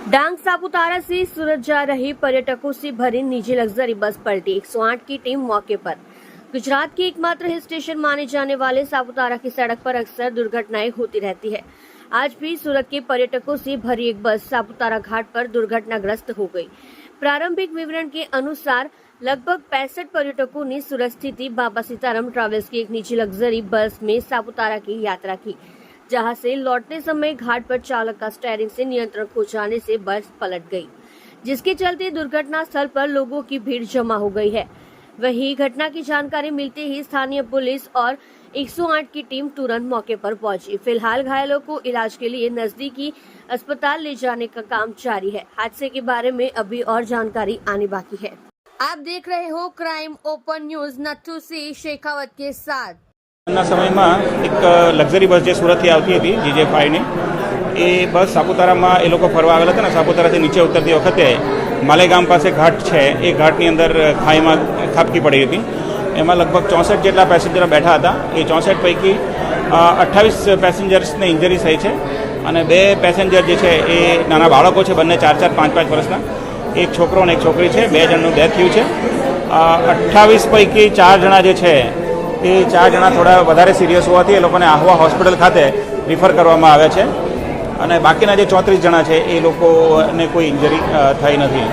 डांग सापुतारा से सूरत जा रही पर्यटकों से भरी निजी लग्जरी बस पलटी। 108 की टीम मौके पर। गुजरात के एकमात्र हिल स्टेशन माने जाने वाले सापुतारा की सड़क पर अक्सर दुर्घटनाएं होती रहती है। आज भी सूरत के पर्यटकों से भरी एक बस सापुतारा घाट पर दुर्घटनाग्रस्त हो गई। प्रारंभिक विवरण के अनुसार लगभग 65 पर्यटकों ने सूरत स्थित बाबा सीताराम ट्रैवल्स की एक निजी लग्जरी बस में सापुतारा की यात्रा की, जहां से लौटने समय घाट पर चालक का स्टीयरिंग से नियंत्रण खो जाने से बस पलट गई, जिसके चलते दुर्घटना स्थल पर लोगों की भीड़ जमा हो गई है। वहीं घटना की जानकारी मिलते ही स्थानीय पुलिस और 108 की टीम तुरंत मौके पर पहुंची। फिलहाल घायलों को इलाज के लिए नजदीकी अस्पताल ले जाने का काम जारी है। हादसे के बारे में अभी और जानकारी आनी बाकी है। आप देख रहे हो crime open news Nathu Singh Shekhawat के साथ। સમયમાં એક લક્ઝરી બસ જે સુરતથી આવતી હતી GJ5ની એ બસ સાપુતારામાં એ લોકો ફરવા આવેલા હતા ને સાપુતારાથી નીચે ઉતરતી વખતે માલેગામ પાસે ઘાટ છે એ ઘાટની અંદર ખાઈમાં ખાબકી પડી હતી। એમાં લગભગ 64 જેટલા પેસેન્જરો બેઠા હતા। એ 64 પૈકી 28 પેસેન્જર્સને ઇન્જરી થઈ છે અને 2 પેસેન્જર જે છે એ નાના બાળકો છે, બંને 4-4, 5-5 વર્ષના। એક છોકરો અને એક છોકરી છે। 2 જણનું ડેથ થયું છે। 28 પૈકી 4 જણા જે છે એ 4 જણા થોડા વધારે સિરિયસ હોવાથી એ લોકોને આહવા હોસ્પિટલ ખાતે રિફર કરવામાં આવ્યા છે અને બાકીના જે 34 જણા છે એ લોકોને કોઈ ઇન્જરી થઈ નથી।